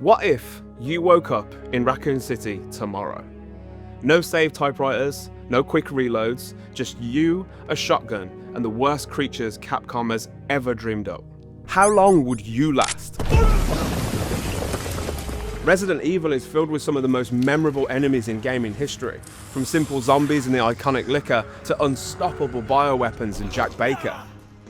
What if you woke up in Raccoon City tomorrow? No save typewriters, no quick reloads, just you, a shotgun, and the worst creatures Capcom has ever dreamed up. How long would you last? Resident Evil is filled with some of the most memorable enemies in gaming history, from simple zombies and the iconic licker to unstoppable bioweapons and Jack Baker.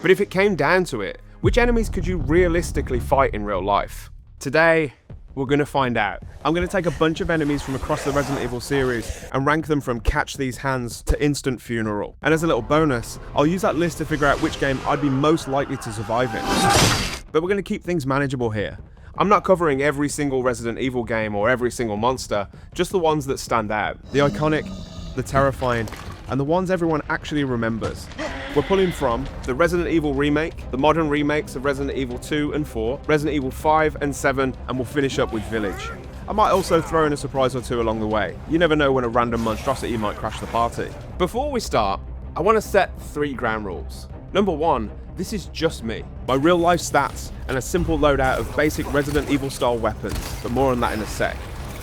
But if it came down to it, which enemies could you realistically fight in real life? Today, we're going to find out. I'm going to take a bunch of enemies from across the Resident Evil series and rank them from Catch These Hands to Instant Funeral. And as a little bonus, I'll use that list to figure out which game I'd be most likely to survive in. But we're going to keep things manageable here. I'm not covering every single Resident Evil game or every single monster, just the ones that stand out. The iconic, the terrifying, and the ones everyone actually remembers. We're pulling from the Resident Evil Remake, the modern remakes of Resident Evil 2 and 4, Resident Evil 5 and 7, and we'll finish up with Village. I might also throw in a surprise or two along the way. You never know when a random monstrosity might crash the party. Before we start, I want to set 3 ground rules. Number 1, this is just me. My real life stats and a simple loadout of basic Resident Evil style weapons, but more on that in a sec.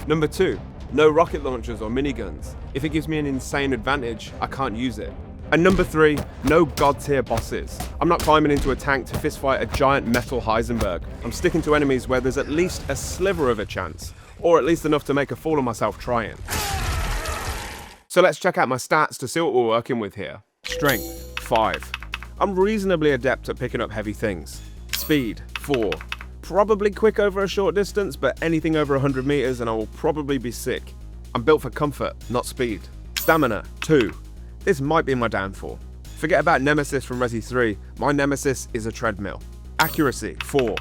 Number 2, no rocket launchers or miniguns. If it gives me an insane advantage, I can't use it. And number 3, no god tier bosses. I'm not climbing into a tank to fistfight a giant metal Heisenberg. I'm sticking to enemies where there's at least a sliver of a chance, or at least enough to make a fool of myself trying. So let's check out my stats to see what we're working with here. Strength, 5. I'm reasonably adept at picking up heavy things. Speed, 4. Probably quick over a short distance, but anything over 100 meters and I will probably be sick. I'm built for comfort, not speed. Stamina, 2. This might be my downfall. Forget about Nemesis from Resi 3, my Nemesis is a treadmill. Accuracy, 4.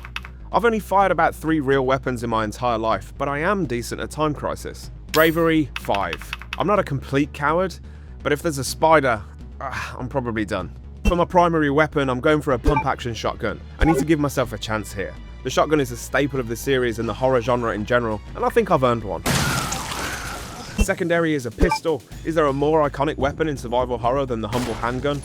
I've only fired about 3 real weapons in my entire life, but I am decent at time crisis. Bravery, 5. I'm not a complete coward, but if there's a spider, I'm probably done. For my primary weapon, I'm going for a pump action shotgun. I need to give myself a chance here. The shotgun is a staple of the series and the horror genre in general, and I think I've earned one. Secondary is a pistol. Is there a more iconic weapon in survival horror than the humble handgun?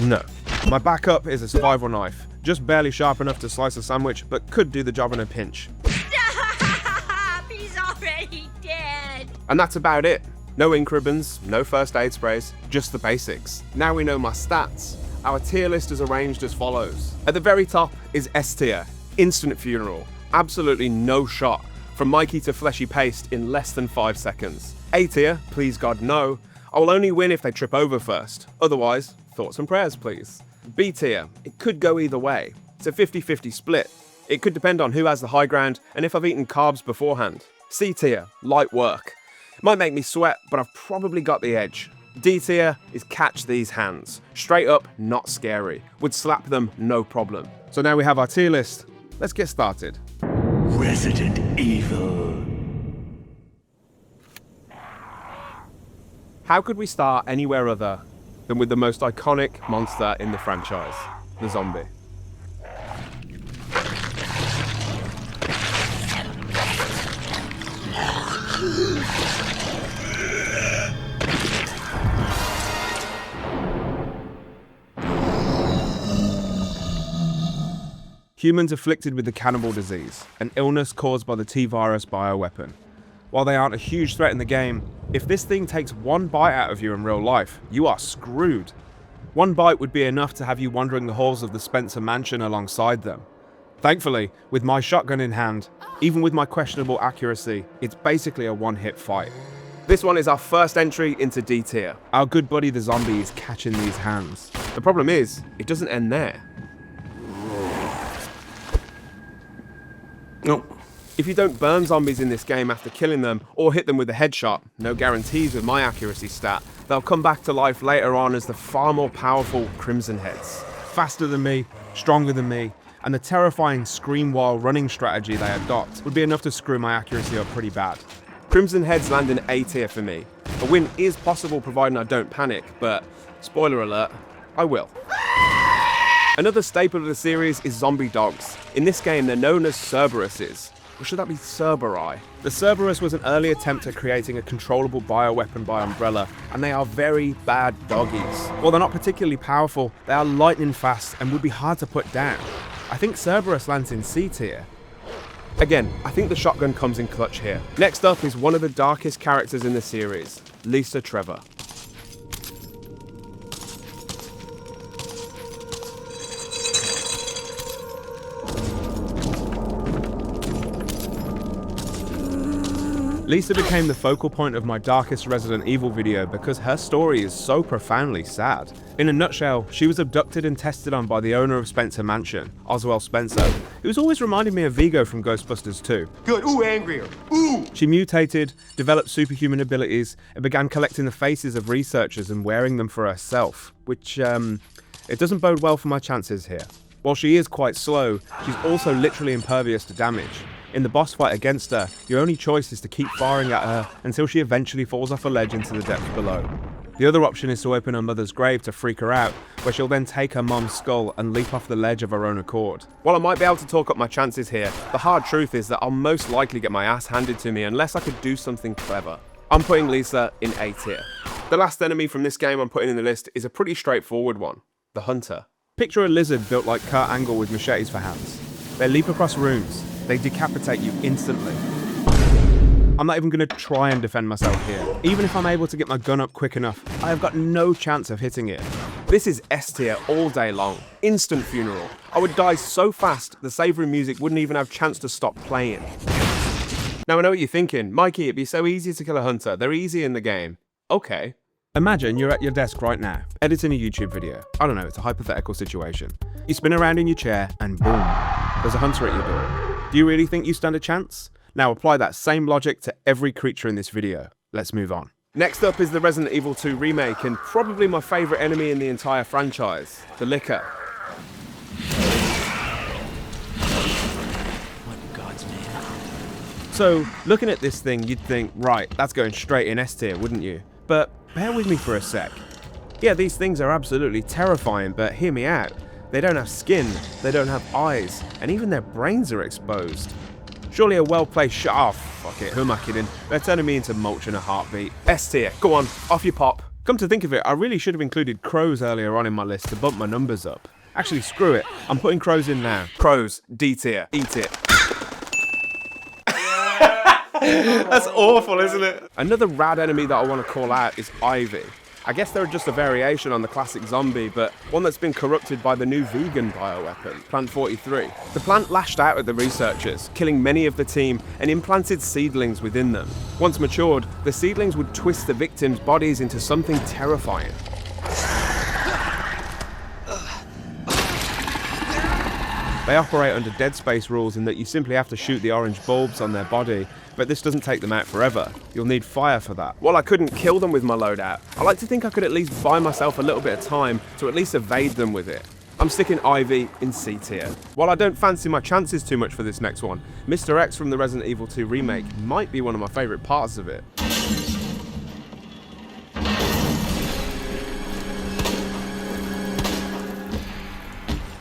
No. My backup is a survival knife. Just barely sharp enough to slice a sandwich, but could do the job in a pinch. Stop! He's already dead! And that's about it. No ink ribbons, no first aid sprays, just the basics. Now we know my stats. Our tier list is arranged as follows. At the very top is S tier, Instant Funeral. Absolutely no shot. From Mikey to fleshy paste in less than 5 seconds. A tier, please God no. I will only win if they trip over first. Otherwise, thoughts and prayers please. B tier, it could go either way. It's a 50-50 split. It could depend on who has the high ground and if I've eaten carbs beforehand. C tier, light work. It might make me sweat, but I've probably got the edge. D tier is Catch These Hands. Straight up, not scary. Would slap them, no problem. So now we have our tier list. Let's get started. Resident Evil. How could we start anywhere other than with the most iconic monster in the franchise, the zombie? Humans afflicted with the cannibal disease, an illness caused by the T-virus bioweapon. While they aren't a huge threat in the game, if this thing takes one bite out of you in real life, you are screwed. One bite would be enough to have you wandering the halls of the Spencer Mansion alongside them. Thankfully, with my shotgun in hand, even with my questionable accuracy, it's basically a one-hit fight. This one is our first entry into D tier. Our good buddy the zombie is catching these hands. The problem is, it doesn't end there. No. If you don't burn zombies in this game after killing them or hit them with a headshot, no guarantees with my accuracy stat, they'll come back to life later on as the far more powerful Crimson Heads. Faster than me, stronger than me, and the terrifying scream while running strategy they adopt would be enough to screw my accuracy up pretty bad. Crimson Heads land in A tier for me. A win is possible providing I don't panic, but spoiler alert, I will. Another staple of the series is zombie dogs. In this game, they're known as Cerberuses. Or should that be Cerberi? The Cerberus was an early attempt at creating a controllable bioweapon by Umbrella, and they are very bad doggies. While they're not particularly powerful, they are lightning fast and would be hard to put down. I think Cerberus lands in C tier. Again, I think the shotgun comes in clutch here. Next up is one of the darkest characters in the series, Lisa Trevor. Lisa became the focal point of my darkest Resident Evil video because her story is so profoundly sad. In a nutshell, she was abducted and tested on by the owner of Spencer Mansion, Oswald Spencer, who's always reminded me of Vigo from Ghostbusters 2. Good. Ooh, angrier. Ooh! She mutated, developed superhuman abilities, and began collecting the faces of researchers and wearing them for herself, which, it doesn't bode well for my chances here. While she is quite slow, she's also literally impervious to damage. In the boss fight against her, your only choice is to keep firing at her until she eventually falls off a ledge into the depths below. The other option is to open her mother's grave to freak her out, where she'll then take her mom's skull and leap off the ledge of her own accord. While I might be able to talk up my chances here, the hard truth is that I'll most likely get my ass handed to me unless I could do something clever. I'm putting Lisa in A tier. The last enemy from this game I'm putting in the list is a pretty straightforward one, the Hunter. Picture a lizard built like Kurt Angle with machetes for hands. They leap across rooms. They decapitate you instantly. I'm not even going to try and defend myself here. Even if I'm able to get my gun up quick enough, I have got no chance of hitting it. This is S tier all day long. Instant funeral. I would die so fast, the savoury music wouldn't even have a chance to stop playing. Now I know what you're thinking. Mikey, it'd be so easy to kill a hunter. They're easy in the game. Okay. Imagine you're at your desk right now, editing a YouTube video. I don't know, it's a hypothetical situation. You spin around in your chair and boom, there's a hunter at your door. Do you really think you stand a chance? Now apply that same logic to every creature in this video. Let's move on. Next up is the Resident Evil 2 remake and probably my favourite enemy in the entire franchise, the Licker. What in God's name? So, looking at this thing, you'd think, right, that's going straight in S tier, wouldn't you? But bear with me for a sec. Yeah, these things are absolutely terrifying, but hear me out. They don't have skin, they don't have eyes, and even their brains are exposed. Surely a well-placed shot. Oh, fuck it, who am I kidding? They're turning me into mulch in a heartbeat. S tier, go on, off you pop. Come to think of it, I really should have included crows earlier on in my list to bump my numbers up. Actually, screw it, I'm putting crows in now. Crows, D tier, eat it. That's awful, isn't it? Another rad enemy that I want to call out is Ivy. I guess they're just a variation on the classic zombie, but one that's been corrupted by the new vegan bioweapon, Plant 43. The plant lashed out at the researchers, killing many of the team and implanted seedlings within them. Once matured, the seedlings would twist the victims' bodies into something terrifying. They operate under Dead Space rules in that you simply have to shoot the orange bulbs on their body, but this doesn't take them out forever. You'll need fire for that. While I couldn't kill them with my loadout, I like to think I could at least buy myself a little bit of time to at least evade them with it. I'm sticking Ivy in C tier. While I don't fancy my chances too much for this next one, Mr. X from the Resident Evil 2 remake might be one of my favourite parts of it.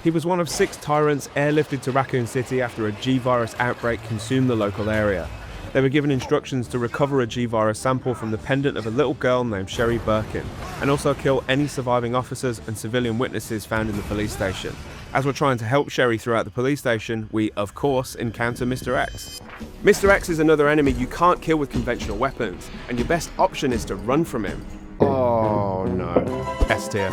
He was one of 6 tyrants airlifted to Raccoon City after a G-Virus outbreak consumed the local area. They were given instructions to recover a G-Virus sample from the pendant of a little girl named Sherry Birkin, and also kill any surviving officers and civilian witnesses found in the police station. As we're trying to help Sherry throughout the police station, we, of course, encounter Mr. X. Mr. X is another enemy you can't kill with conventional weapons, and your best option is to run from him. Oh no. S tier.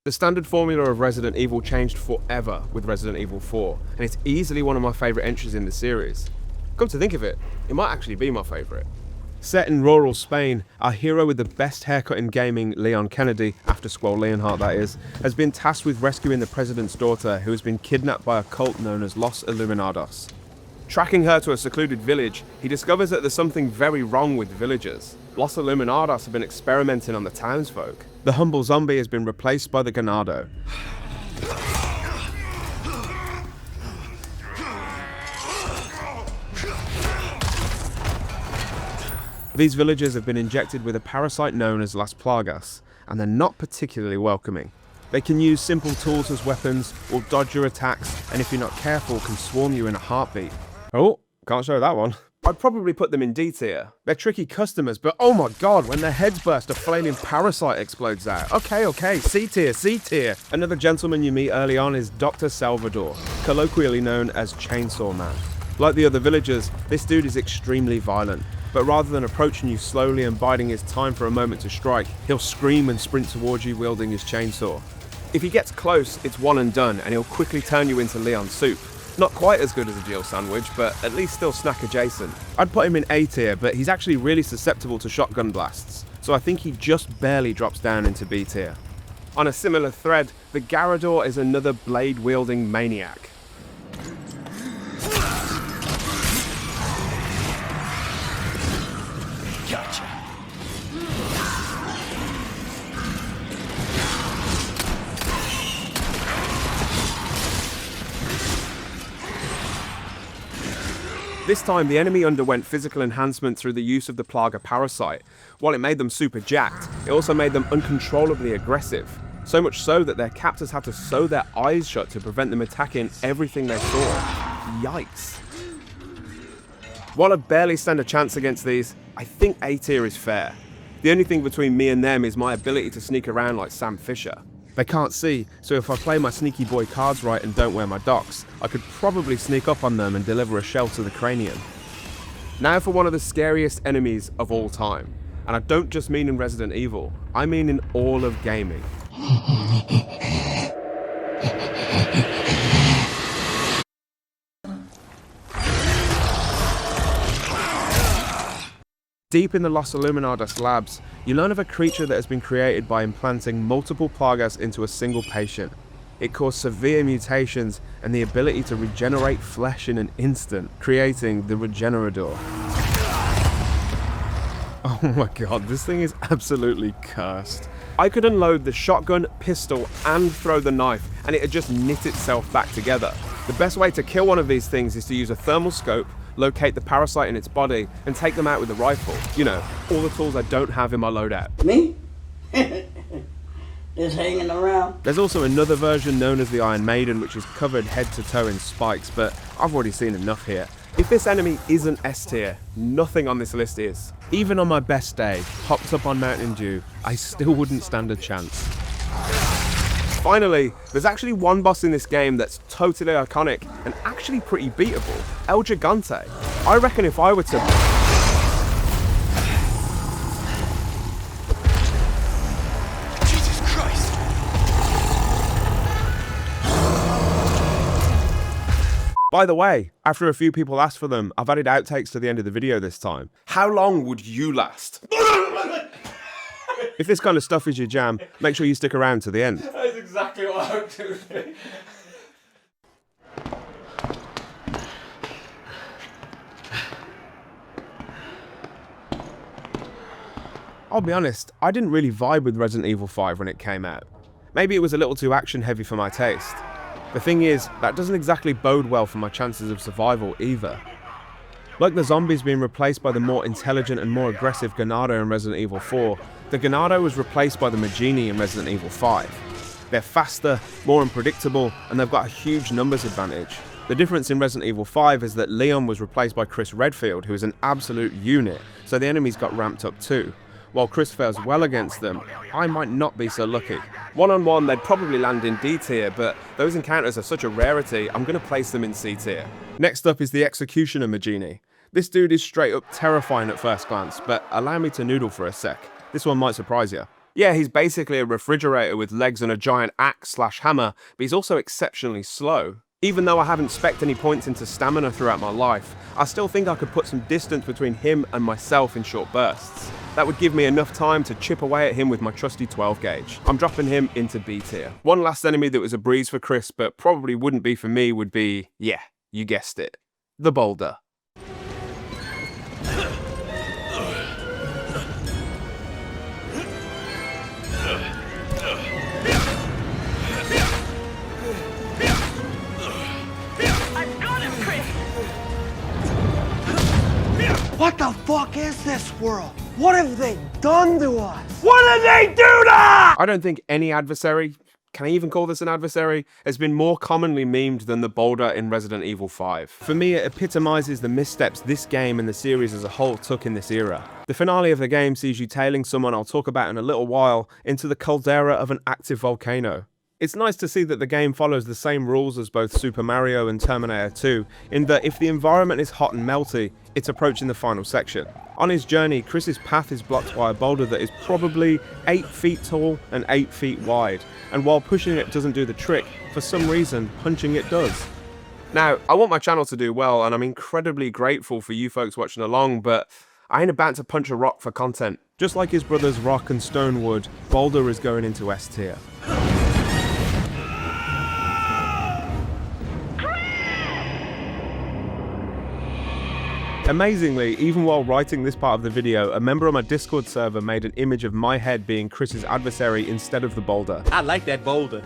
The standard formula of Resident Evil changed forever with Resident Evil 4, and it's easily one of my favourite entries in the series. Come to think of it, it might actually be my favourite. Set in rural Spain, our hero with the best haircut in gaming, Leon Kennedy, after Squall Leonhardt that is, has been tasked with rescuing the president's daughter who has been kidnapped by a cult known as Los Illuminados. Tracking her to a secluded village, he discovers that there's something very wrong with the villagers. Los Illuminados have been experimenting on the townsfolk. The humble zombie has been replaced by the Ganado. These villagers have been injected with a parasite known as Las Plagas, and they're not particularly welcoming. They can use simple tools as weapons, or dodge your attacks, and if you're not careful, can swarm you in a heartbeat. Oh, can't show that one. I'd probably put them in D tier. They're tricky customers, but oh my god, when their heads burst, a flaming parasite explodes out. Okay, C tier, C tier. Another gentleman you meet early on is Dr. Salvador, colloquially known as Chainsaw Man. Like the other villagers, this dude is extremely violent, but rather than approaching you slowly and biding his time for a moment to strike, he'll scream and sprint towards you wielding his chainsaw. If he gets close, it's one and done, and he'll quickly turn you into Leon soup. Not quite as good as a Jill sandwich, but at least still snack adjacent. I'd put him in A tier, but he's actually really susceptible to shotgun blasts, so I think he just barely drops down into B tier. On a similar thread, the Garrador is another blade-wielding maniac. Gotcha. This time, the enemy underwent physical enhancement through the use of the Plaga parasite. While it made them super jacked, it also made them uncontrollably aggressive. So much so that their captors had to sew their eyes shut to prevent them attacking everything they saw. Yikes. While I barely stand a chance against these, I think A tier is fair. The only thing between me and them is my ability to sneak around like Sam Fisher. They can't see, so if I play my sneaky boy cards right and don't wear my docks, I could probably sneak up on them and deliver a shell to the cranium. Now for one of the scariest enemies of all time. And I don't just mean in Resident Evil, I mean in all of gaming. Deep in the Los Illuminados labs, you learn of a creature that has been created by implanting multiple plagas into a single patient. It caused severe mutations and the ability to regenerate flesh in an instant, creating the Regenerador. Oh my god, this thing is absolutely cursed. I could unload the shotgun, pistol, and throw the knife, and it would just knit itself back together. The best way to kill one of these things is to use a thermal scope, locate the parasite in its body, and take them out with a rifle. You know, all the tools I don't have in my loadout. Me? Just hanging around. There's also another version known as the Iron Maiden, which is covered head to toe in spikes, but I've already seen enough here. If this enemy isn't S tier, nothing on this list is. Even on my best day, hopped up on Mountain Dew, I still wouldn't stand a chance. Finally, there's actually one boss in this game that's totally iconic and actually pretty beatable, El Gigante. I reckon if I were to... Jesus Christ! By the way, after a few people asked for them, I've added outtakes to the end of the video this time. How long would you last? If this kind of stuff is your jam, make sure you stick around to the end. That's exactly what I hoped it would be. I'll be honest, I didn't really vibe with Resident Evil 5 when it came out. Maybe it was a little too action heavy for my taste. The thing is, that doesn't exactly bode well for my chances of survival either. Like the zombies being replaced by the more intelligent and more aggressive Ganado in Resident Evil 4, the Ganado was replaced by the Magini in Resident Evil 5. They're faster, more unpredictable, and they've got a huge numbers advantage. The difference in Resident Evil 5 is that Leon was replaced by Chris Redfield, who is an absolute unit, so the enemies got ramped up too. While Chris fares well against them, I might not be so lucky. One-on-one, they'd probably land in D tier, but those encounters are such a rarity, I'm going to place them in C tier. Next up is the Executioner Magini. This dude is straight up terrifying at first glance, but allow me to noodle for a sec. This one might surprise you. Yeah, he's basically a refrigerator with legs and a giant axe/hammer, but he's also exceptionally slow. Even though I haven't specced any points into stamina throughout my life, I still think I could put some distance between him and myself in short bursts. That would give me enough time to chip away at him with my trusty 12 gauge. I'm dropping him into B tier. One last enemy that was a breeze for Chris, but probably wouldn't be for me would be, yeah, you guessed it, the boulder. What the fuck is this world? What have they done to us? What did they do to us? I don't think any adversary, can I even call this an adversary? Has been more commonly memed than the boulder in Resident Evil 5. For me, it epitomizes the missteps this game and the series as a whole took in this era. The finale of the game sees you tailing someone I'll talk about in a little while into the caldera of an active volcano. It's nice to see that the game follows the same rules as both Super Mario and Terminator 2, in that if the environment is hot and melty, it's approaching the final section. On his journey, Chris's path is blocked by a boulder that is probably 8 feet tall and 8 feet wide, and while pushing it doesn't do the trick, for some reason, punching it does. Now, I want my channel to do well, and I'm incredibly grateful for you folks watching along, but I ain't about to punch a rock for content. Just like his brothers Rock and Stone would, Boulder is going into S tier. Amazingly, even while writing this part of the video, a member on my Discord server made an image of my head being Chris's adversary instead of the boulder. I like that boulder.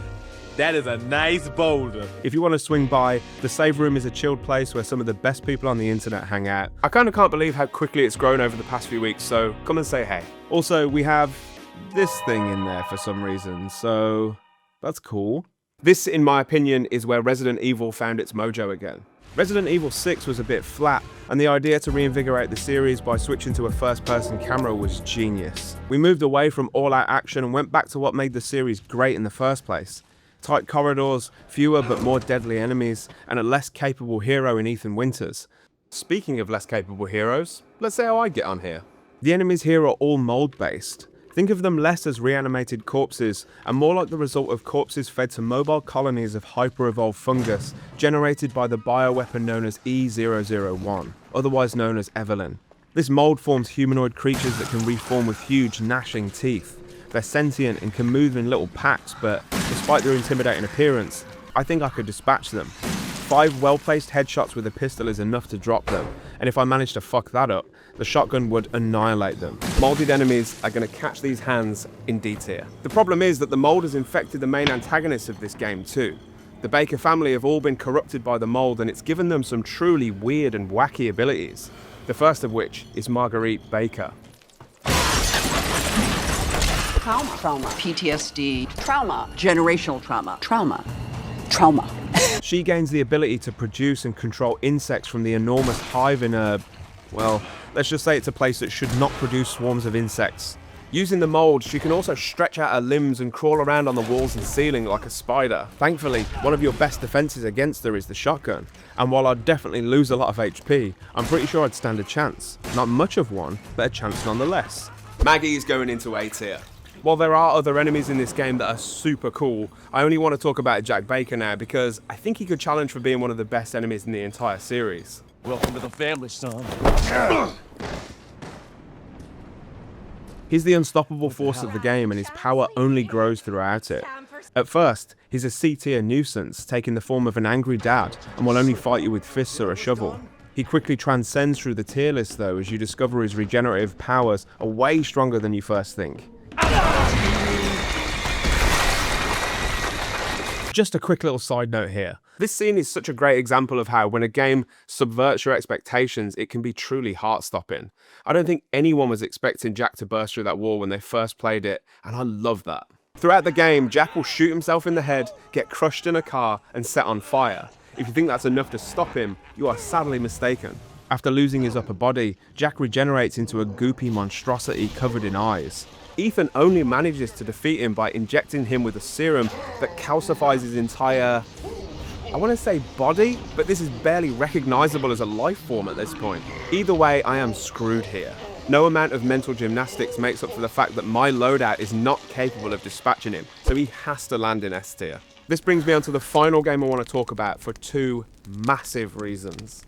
That is a nice boulder. If you want to swing by, the save room is a chilled place where some of the best people on the internet hang out. I kind of can't believe how quickly it's grown over the past few weeks, so come and say hey. Also, we have this thing in there for some reason, so that's cool. This, in my opinion, is where Resident Evil found its mojo again. Resident Evil 6 was a bit flat, and the idea to reinvigorate the series by switching to a first-person camera was genius. We moved away from all-out action and went back to what made the series great in the first place. Tight corridors, fewer but more deadly enemies, and a less capable hero in Ethan Winters. Speaking of less capable heroes, let's see how I get on here. The enemies here are all mold-based. Think of them less as reanimated corpses, and more like the result of corpses fed to mobile colonies of hyper-evolved fungus, generated by the bioweapon known as E001, otherwise known as Evelyn. This mold forms humanoid creatures that can reform with huge, gnashing teeth. They're sentient and can move in little packs, but despite their intimidating appearance, I think I could dispatch them. 5 well-placed headshots with a pistol is enough to drop them, and if I manage to fuck that up, the shotgun would annihilate them. Molded enemies are going to catch these hands in D tier. The problem is that the mold has infected the main antagonists of this game too. The Baker family have all been corrupted by the mold, and it's given them some truly weird and wacky abilities. The first of which is Marguerite Baker. Trauma, PTSD, trauma, generational trauma. She gains the ability to produce and control insects from the enormous hive in a, well, let's just say it's a place that should not produce swarms of insects. Using the mold, she can also stretch out her limbs and crawl around on the walls and ceiling like a spider. Thankfully, one of your best defenses against her is the shotgun, and while I'd definitely lose a lot of HP, I'm pretty sure I'd stand a chance. Not much of one, but a chance nonetheless. Maggie's going into A tier. While there are other enemies in this game that are super cool, I only want to talk about Jack Baker now because I think he could challenge for being one of the best enemies in the entire series. Welcome to the family, son. He's the unstoppable force of the game, and his power only grows throughout it. At first, he's a C-tier nuisance, taking the form of an angry dad, and will only fight you with fists or a shovel. He quickly transcends through the tier list though, as you discover his regenerative powers are way stronger than you first think. Just a quick little side note here. This scene is such a great example of how when a game subverts your expectations, it can be truly heart-stopping. I don't think anyone was expecting Jack to burst through that wall when they first played it, and I love that. Throughout the game, Jack will shoot himself in the head, get crushed in a car, and set on fire. If you think that's enough to stop him, you are sadly mistaken. After losing his upper body, Jack regenerates into a goopy monstrosity covered in eyes. Ethan only manages to defeat him by injecting him with a serum that calcifies his entire, I want to say body, but this is barely recognizable as a life form at this point. Either way, I am screwed here. No amount of mental gymnastics makes up for the fact that my loadout is not capable of dispatching him, so he has to land in S tier. This brings me on to the final game I want to talk about for 2 massive reasons.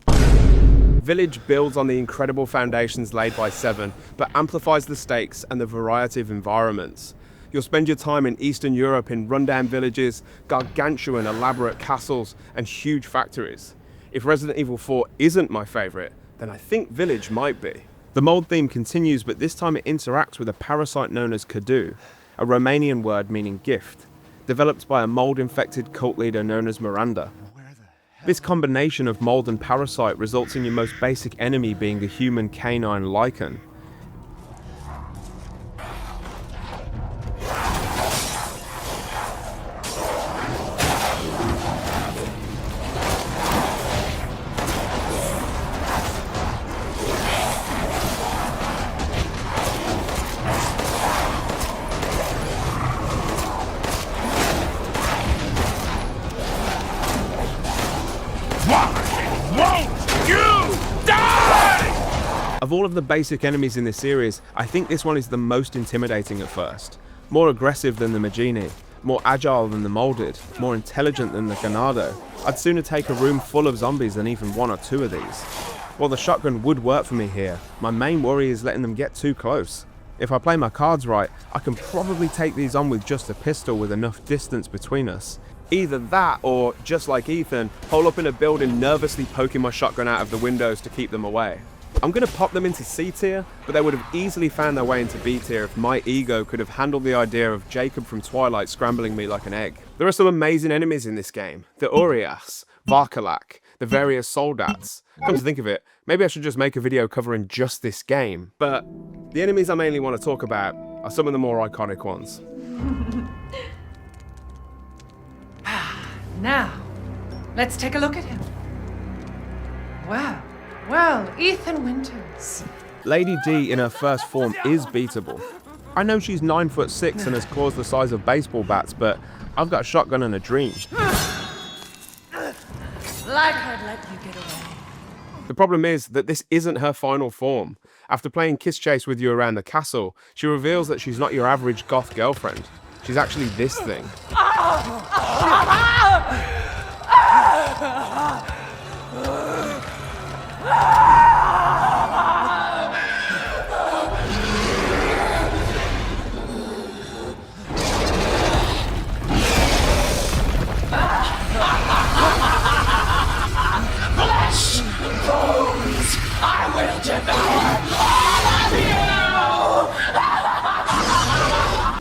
Village builds on the incredible foundations laid by 7, but amplifies the stakes and the variety of environments. You'll spend your time in Eastern Europe in rundown villages, gargantuan elaborate castles, and huge factories. If Resident Evil 4 isn't my favourite, then I think Village might be. The mold theme continues, but this time it interacts with a parasite known as Kadu, a Romanian word meaning gift, developed by a mold-infected cult leader known as Miranda. This combination of mold and parasite results in your most basic enemy being a human canine lichen. Of all of the basic enemies in this series, I think this one is the most intimidating at first. More aggressive than the Magini, more agile than the Molded, more intelligent than the Ganado. I'd sooner take a room full of zombies than even one or two of these. While the shotgun would work for me here, my main worry is letting them get too close. If I play my cards right, I can probably take these on with just a pistol with enough distance between us. Either that or, just like Ethan, hole up in a building nervously poking my shotgun out of the windows to keep them away. I'm going to pop them into C tier, but they would have easily found their way into B tier if my ego could have handled the idea of Jacob from Twilight scrambling me like an egg. There are some amazing enemies in this game. The Urias, Varkalak, the various Soldats. Come to think of it, maybe I should just make a video covering just this game. But the enemies I mainly want to talk about are some of the more iconic ones. Now, let's take a look at him. Wow. Well, Ethan Winters. Lady D in her first form is beatable. I know she's 9'6" and has claws the size of baseball bats, but I've got a shotgun and a dream. Like I'd let you get away. The problem is that this isn't her final form. After playing Kiss Chase with you around the castle, she reveals that she's not your average goth girlfriend. She's actually this thing.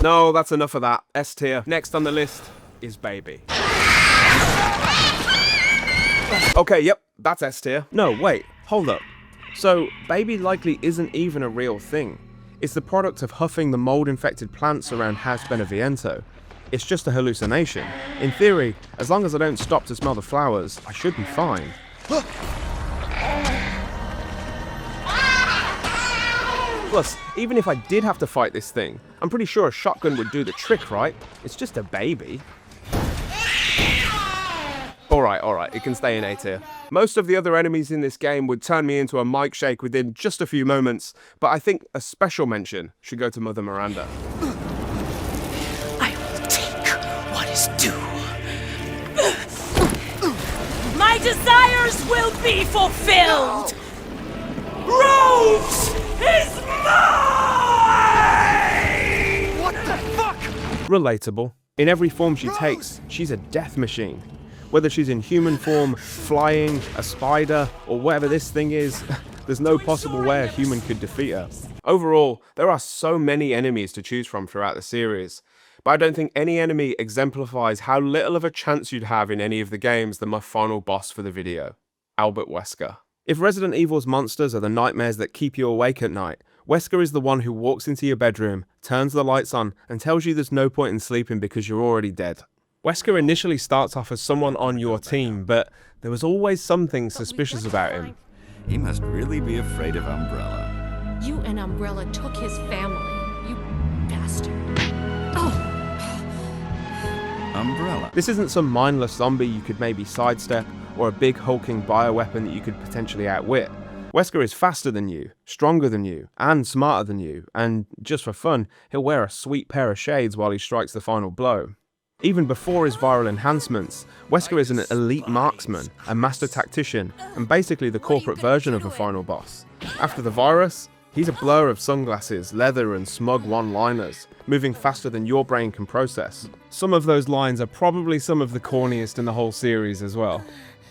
No, that's enough of that. S tier. Next on the list is Baby. Okay, yep, that's S tier. No, wait, hold up. So, Baby likely isn't even a real thing. It's the product of huffing the mold-infected plants around House Beneviento. It's just a hallucination. In theory, as long as I don't stop to smell the flowers, I should be fine. Plus, even if I did have to fight this thing, I'm pretty sure a shotgun would do the trick, right? It's just a baby. Alright, it can stay in A tier. Most of the other enemies in this game would turn me into a mic shake within just a few moments, but I think a special mention should go to Mother Miranda. I will take what is due. My desires will be fulfilled. Rose is mine! What the fuck? Relatable. In every form she takes, she's a death machine. Whether she's in human form, flying, a spider, or whatever this thing is, there's no possible way a human could defeat her. Overall, there are so many enemies to choose from throughout the series, but I don't think any enemy exemplifies how little of a chance you'd have in any of the games than my final boss for the video, Albert Wesker. If Resident Evil's monsters are the nightmares that keep you awake at night, Wesker is the one who walks into your bedroom, turns the lights on, and tells you there's no point in sleeping because you're already dead. Wesker initially starts off as someone on your team, but there was always something suspicious about him. He must really be afraid of Umbrella. You and Umbrella took his family, you bastard. Umbrella. This isn't some mindless zombie you could maybe sidestep, or a big hulking bioweapon that you could potentially outwit. Wesker is faster than you, stronger than you, and smarter than you, and just for fun, he'll wear a sweet pair of shades while he strikes the final blow. Even before his viral enhancements, Wesker is an elite marksman, a master tactician, and basically the corporate version of a final boss. After the virus, he's a blur of sunglasses, leather, and smug one-liners, moving faster than your brain can process. Some of those lines are probably some of the corniest in the whole series as well.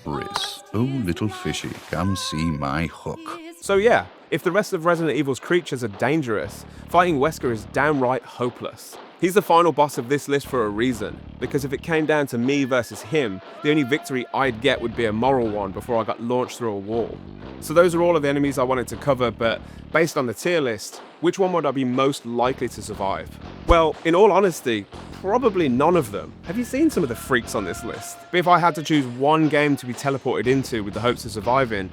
Briss, oh little fishy, come see my hook. So yeah, if the rest of Resident Evil's creatures are dangerous, fighting Wesker is downright hopeless. He's the final boss of this list for a reason, because if it came down to me versus him, the only victory I'd get would be a moral one before I got launched through a wall. So those are all of the enemies I wanted to cover, but based on the tier list, which one would I be most likely to survive? Well, in all honesty, probably none of them. Have you seen some of the freaks on this list? But if I had to choose one game to be teleported into with the hopes of surviving,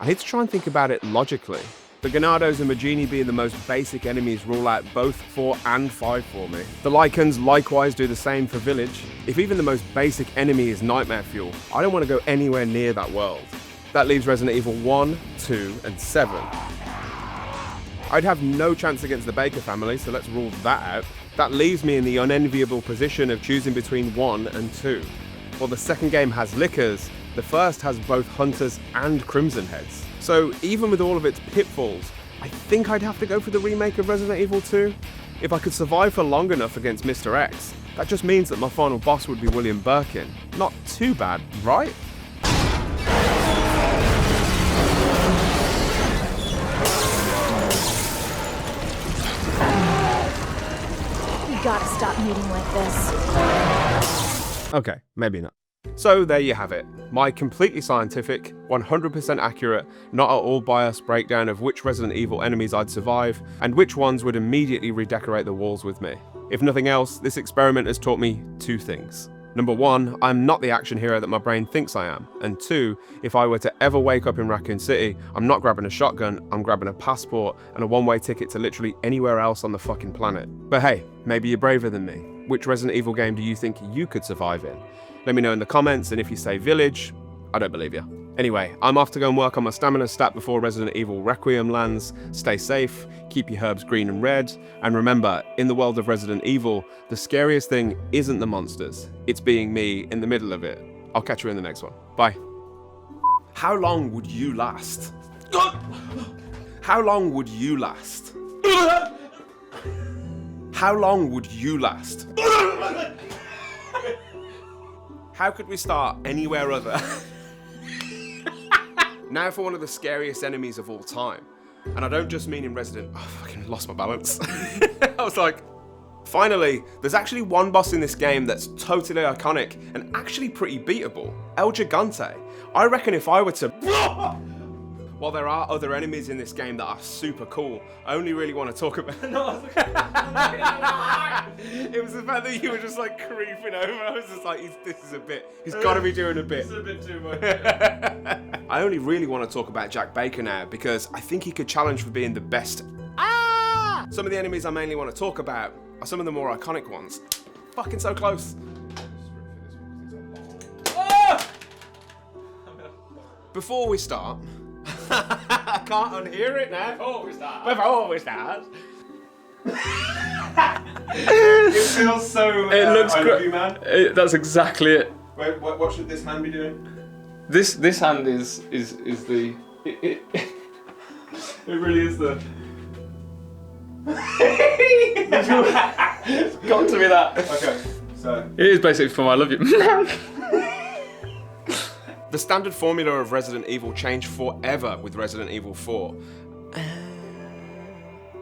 I need to try and think about it logically. The Ganados and Magini being the most basic enemies rule out both 4 and 5 for me. The Lycans likewise do the same for Village. If even the most basic enemy is nightmare fuel, I don't want to go anywhere near that world. That leaves Resident Evil 1, 2, and 7. I'd have no chance against the Baker family, so let's rule that out. That leaves me in the unenviable position of choosing between 1 and 2. While the second game has Lickers, the first has both Hunters and Crimson Heads. So even with all of its pitfalls, I think I'd have to go for the remake of Resident Evil 2. If I could survive for long enough against Mr. X, that just means that my final boss would be William Birkin. Not too bad, right? You gotta stop meeting like this. Okay, maybe not. So there you have it, my completely scientific, 100% accurate, not at all biased breakdown of which Resident Evil enemies I'd survive, and which ones would immediately redecorate the walls with me. If nothing else, this experiment has taught me 2 things. Number 1, I'm not the action hero that my brain thinks I am, and 2, if I were to ever wake up in Raccoon City, I'm not grabbing a shotgun, I'm grabbing a passport and a one-way ticket to literally anywhere else on the fucking planet. But hey, maybe you're braver than me. Which Resident Evil game do you think you could survive in? Let me know in the comments, and if you say Village, I don't believe you. Anyway, I'm off to go and work on my stamina stat before Resident Evil Requiem lands. Stay safe, keep your herbs green and red, and remember, in the world of Resident Evil, the scariest thing isn't the monsters, it's being me in the middle of it. I'll catch you in the next one. Bye. How long would you last? How long would you last? How long would you last? How could we start anywhere other? Now for one of the scariest enemies of all time. And I don't just mean in Resident... Oh, I fucking lost my balance. I was like... Finally, there's actually one boss in this game that's totally iconic and actually pretty beatable. El Gigante. I reckon if I were to... While there are other enemies in this game that are super cool, I only really want to talk about... It was the fact that you were just like creeping over. I was just like, this is a bit... He's got to be doing a bit. This is a bit too much. I only really want to talk about Jack Baker now because I think he could challenge for being the best. Some of the enemies I mainly want to talk about are some of the more iconic ones. Fucking so close. Before we start... I can't unhear it now. Before we start. It feels so. It looks I great. love you, man. That's exactly it. Wait, what should this man be doing? This hand is the. It really is the. It's got to be that. Okay, so. It is basically from I love you. The standard formula of Resident Evil changed forever with Resident Evil 4,